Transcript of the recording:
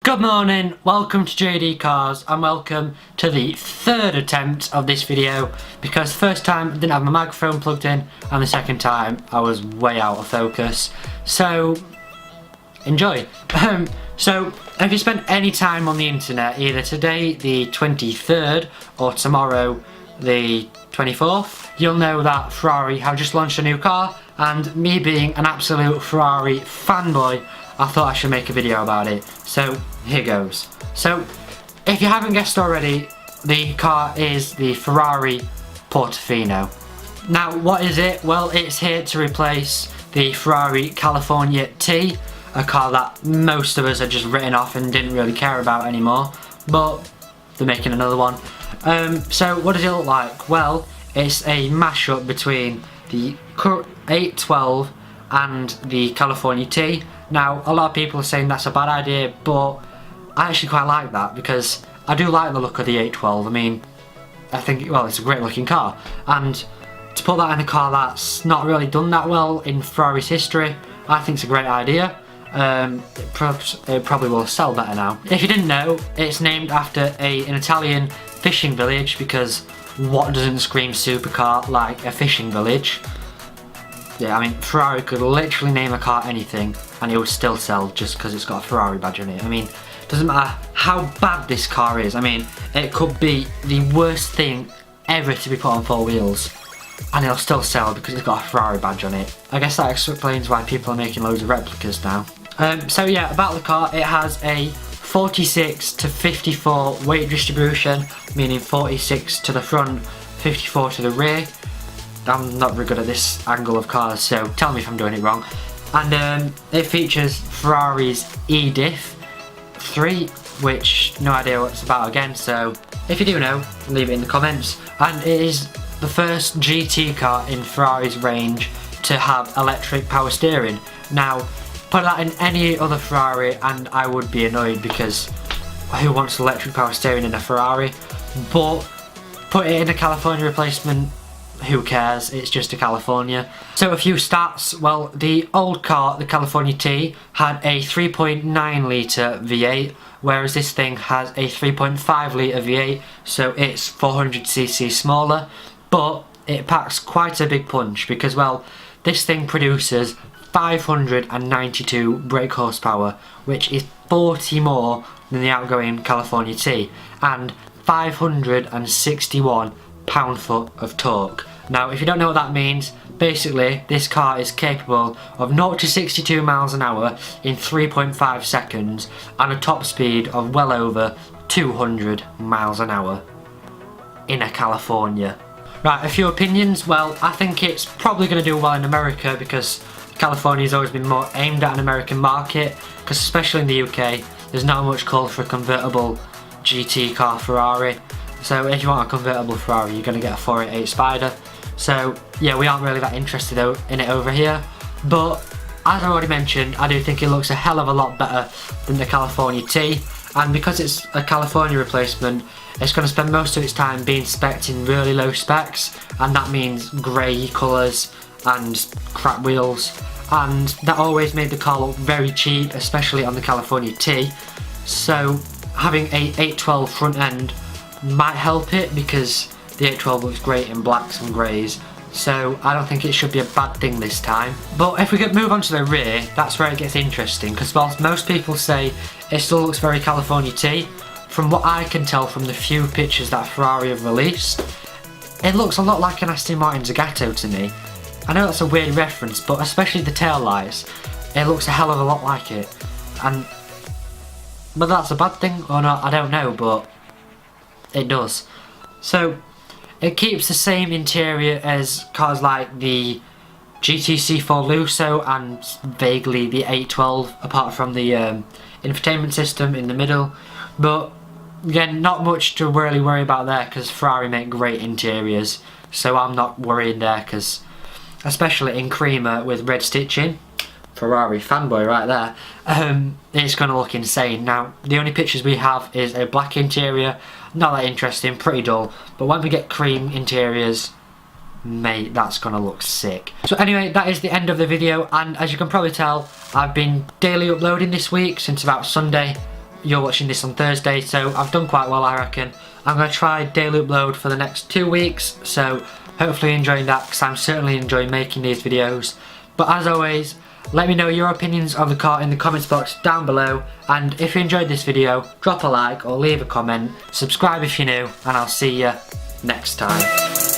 Good morning, welcome to JDCars and welcome to the third attempt of this video, because the first time I didn't have my microphone plugged in and the second time I was way out of focus. So enjoy. So if you spent any time on the internet either today the 23rd or tomorrow the 24th, you'll know that Ferrari have just launched a new car, and me being an absolute Ferrari fanboy, I thought I should make a video about it. So here goes. So if you haven't guessed already, the car is the Ferrari Portofino. Now what is it? Well, it's here to replace the Ferrari California T, a car that most of us had just written off and didn't really care about anymore, but they're making another one. So what does it look like? Well, it's a mashup between the 812 and the California T. Now a lot of people are saying that's a bad idea, but I actually quite like that because I do like the look of the 812. I mean, I think, well, it's a great looking car, and to put that in a car that's not really done that well in Ferrari's history, I think it's a great idea. It probably will sell better now. If you didn't know, it's named after an Italian fishing village, because what doesn't scream supercar like a fishing village? Yeah, I mean, Ferrari could literally name a car anything and it would still sell just because it's got a Ferrari badge on it. I mean, doesn't matter how bad this car is. I mean, it could be the worst thing ever to be put on four wheels and it'll still sell because it's got a Ferrari badge on it. I guess that explains why people are making loads of replicas now. So yeah, about the car, it has a 46 to 54 weight distribution, meaning 46 to the front, 54 to the rear. I'm not very good at this angle of cars, so tell me if I'm doing it wrong. And it features Ferrari's eDiff 3, which no idea what it's about again, so if you do know, leave it in the comments. And it is the first GT car in Ferrari's range to have electric power steering. Now, put that in any other Ferrari and I would be annoyed, because who wants electric power steering in a Ferrari? But put it in a California replacement, who cares, it's just a California. So a few stats. Well, the old car, the California T, had a 3.9 litre V8, whereas this thing has a 3.5 litre V8, so it's 400cc smaller, but it packs quite a big punch because, well, this thing produces 592 brake horsepower, which is 40 more than the outgoing California T, and 561 pound-foot of torque. Now if you don't know what that means, basically this car is capable of 0 to 62 miles an hour in 3.5 seconds and a top speed of well over 200 miles an hour in a California. Right, a few opinions. Well, I think it's probably going to do well in America because California's always been more aimed at an American market, because especially in the UK there's not much call for a convertible GT car Ferrari. So if you want a convertible Ferrari, you're going to get a 488 Spider. So yeah, we aren't really that interested in it over here. But as I already mentioned, I do think it looks a hell of a lot better than the California T. And because it's a California replacement, it's going to spend most of its time being spec'd in really low specs. And that means grey colours and crap wheels. And that always made the car look very cheap, especially on the California T. So having a 812 front end might help it, because the 812 looks great in blacks and greys, so I don't think it should be a bad thing this time. But if we could move on to the rear, that's where it gets interesting, because whilst most people say it still looks very California T, from what I can tell from the few pictures that Ferrari have released, it looks a lot like an Aston Martin Zagato to me. I know that's a weird reference, but especially the tail lights, it looks a hell of a lot like it. And whether that's a bad thing or not, I don't know, but it does. So it keeps the same interior as cars like the GTC4 Lusso and vaguely the 812, apart from the infotainment system in the middle. But again, not much to really worry about there because Ferrari make great interiors, so I'm not worrying there, because especially in creamer with red stitching, Ferrari fanboy right there, it's going to look insane. Now the only pictures we have is a black interior, not that interesting, pretty dull, but when we get cream interiors, mate, that's going to look sick. So anyway, that is the end of the video, and as you can probably tell, I've been daily uploading this week since about Sunday, you're watching this on Thursday, so I've done quite well, I reckon. I'm going to try daily upload for the next 2 weeks, so hopefully you're enjoying that, because I'm certainly enjoying making these videos. But as always, let me know your opinions of the car in the comments box down below, and if you enjoyed this video, drop a like or leave a comment, subscribe if you're new, and I'll see you next time.